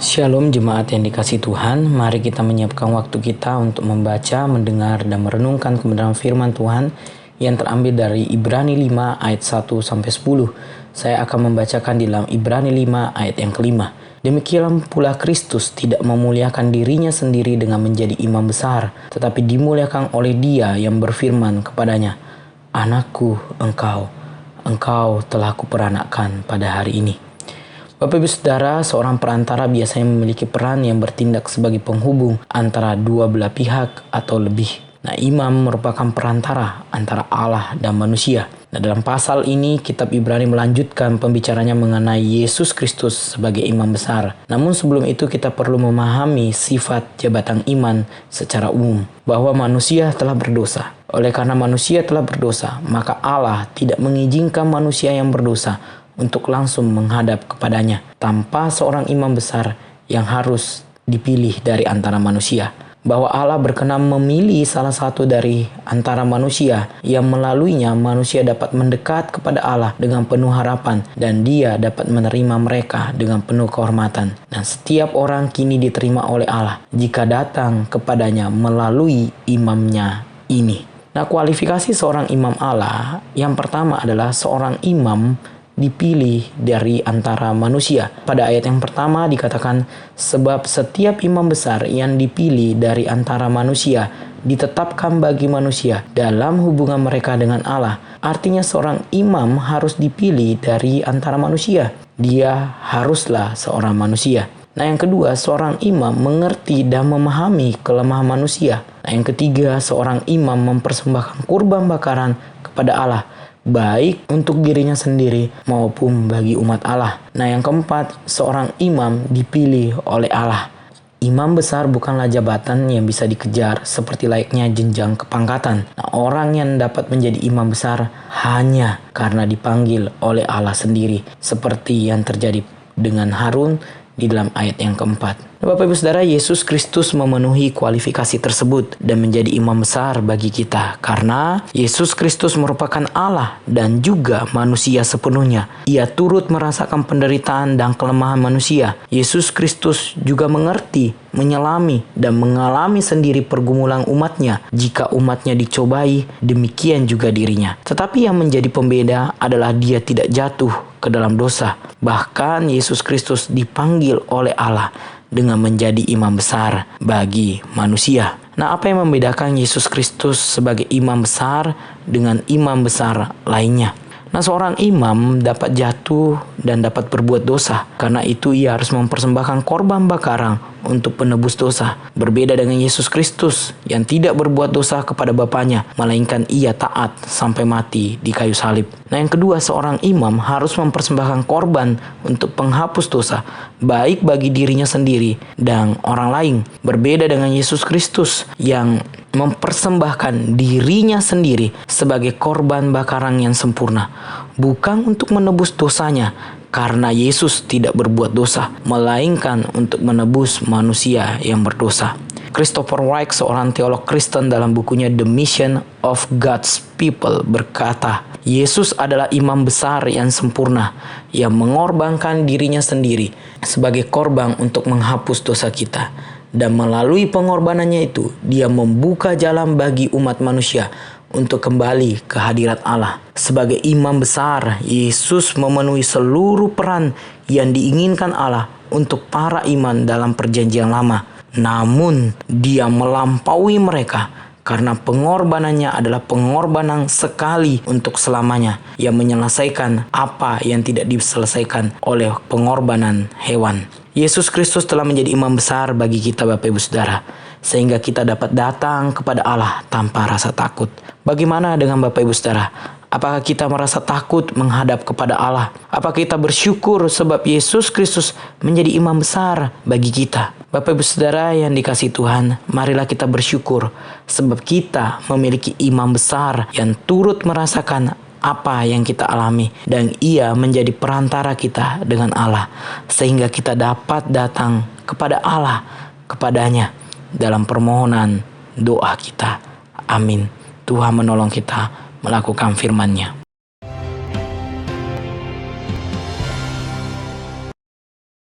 Shalom jemaat yang dikasihi Tuhan, mari kita menyiapkan waktu kita untuk membaca, mendengar, dan merenungkan kebenaran firman Tuhan yang terambil dari Ibrani 5 ayat 1-10. Saya akan membacakan di dalam Ibrani 5 ayat yang kelima. Demikian pula Kristus tidak memuliakan dirinya sendiri dengan menjadi imam besar, tetapi dimuliakan oleh Dia yang berfirman kepadanya, "Anakku, engkau telah kuperanakkan pada hari ini." Bapak Ibu Saudara, seorang perantara biasanya memiliki peran yang bertindak sebagai penghubung antara dua belah pihak atau lebih. Nah, imam merupakan perantara antara Allah dan manusia. Nah, dalam pasal ini, kitab Ibrani melanjutkan pembicaranya mengenai Yesus Kristus sebagai imam besar. Namun sebelum itu kita perlu memahami sifat jabatan iman secara umum, bahwa manusia telah berdosa. Oleh karena manusia telah berdosa, maka Allah tidak mengizinkan manusia yang berdosa untuk langsung menghadap kepadanya tanpa seorang imam besar yang harus dipilih dari antara manusia. Bahwa Allah berkenan memilih salah satu dari antara manusia yang melaluinya manusia dapat mendekat kepada Allah dengan penuh harapan dan Dia dapat menerima mereka dengan penuh kehormatan. Dan setiap orang kini diterima oleh Allah jika datang kepadanya melalui imamnya ini. Nah, kualifikasi seorang imam Allah yang pertama adalah seorang imam dipilih dari antara manusia. Pada ayat yang pertama dikatakan, sebab setiap imam besar yang dipilih dari antara manusia ditetapkan bagi manusia dalam hubungan mereka dengan Allah. Artinya seorang imam harus dipilih dari antara manusia. Dia haruslah seorang manusia. Nah, yang kedua, seorang imam mengerti dan memahami kelemahan manusia. Nah, yang ketiga, seorang imam mempersembahkan kurban bakaran kepada Allah, baik untuk dirinya sendiri maupun bagi umat Allah. Nah, yang keempat, seorang imam dipilih oleh Allah. Imam besar bukanlah jabatan yang bisa dikejar seperti layaknya jenjang kepangkatan. Nah, orang yang dapat menjadi imam besar hanya karena dipanggil oleh Allah sendiri, seperti yang terjadi dengan Harun di dalam ayat yang keempat. Bapak Ibu Saudara, Yesus Kristus memenuhi kualifikasi tersebut dan menjadi imam besar bagi kita karena Yesus Kristus merupakan Allah dan juga manusia sepenuhnya. Ia turut merasakan penderitaan dan kelemahan manusia. Yesus Kristus juga mengerti, menyelami, dan mengalami sendiri pergumulan umatnya. Jika umatnya dicobai, demikian juga dirinya. Tetapi yang menjadi pembeda adalah Dia tidak jatuh ke dalam dosa. Bahkan Yesus Kristus dipanggil oleh Allah dengan menjadi imam besar bagi manusia. Nah, apa yang membedakan Yesus Kristus sebagai imam besar dengan imam besar lainnya? Nah, seorang imam dapat jatuh dan dapat berbuat dosa. Karena itu ia harus mempersembahkan korban bakaran untuk penebus dosa. Berbeda dengan Yesus Kristus yang tidak berbuat dosa kepada Bapaknya, melainkan ia taat sampai mati di kayu salib. Nah, yang kedua, seorang imam harus mempersembahkan korban untuk penghapus dosa, baik bagi dirinya sendiri dan orang lain. Berbeda dengan Yesus Kristus yang mempersembahkan dirinya sendiri sebagai korban bakaran yang sempurna, bukan untuk menebus dosanya, karena Yesus tidak berbuat dosa, melainkan untuk menebus manusia yang berdosa. Christopher Wright, seorang teolog Kristen, dalam bukunya The Mission of God's People berkata, Yesus adalah imam besar yang sempurna, yang mengorbankan dirinya sendiri sebagai korban untuk menghapus dosa kita. Dan melalui pengorbanannya itu, Dia membuka jalan bagi umat manusia untuk kembali ke hadirat Allah. Sebagai imam besar, Yesus memenuhi seluruh peran yang diinginkan Allah untuk para iman dalam perjanjian lama. Namun, Dia melampaui mereka karena pengorbanannya adalah pengorbanan sekali untuk selamanya, yang menyelesaikan apa yang tidak diselesaikan oleh pengorbanan hewan. Yesus Kristus telah menjadi imam besar bagi kita, Bapak Ibu Saudara, sehingga kita dapat datang kepada Allah tanpa rasa takut. Bagaimana dengan Bapak Ibu Saudara? Apakah kita merasa takut menghadap kepada Allah? Apakah kita bersyukur sebab Yesus Kristus menjadi imam besar bagi kita? Bapak Ibu Saudara yang dikasihi Tuhan, marilah kita bersyukur sebab kita memiliki imam besar yang turut merasakan apa yang kita alami, dan Ia menjadi perantara kita dengan Allah, sehingga kita dapat datang kepada Allah, kepadanya dalam permohonan doa kita. Amin. Tuhan menolong kita melakukan firman-Nya.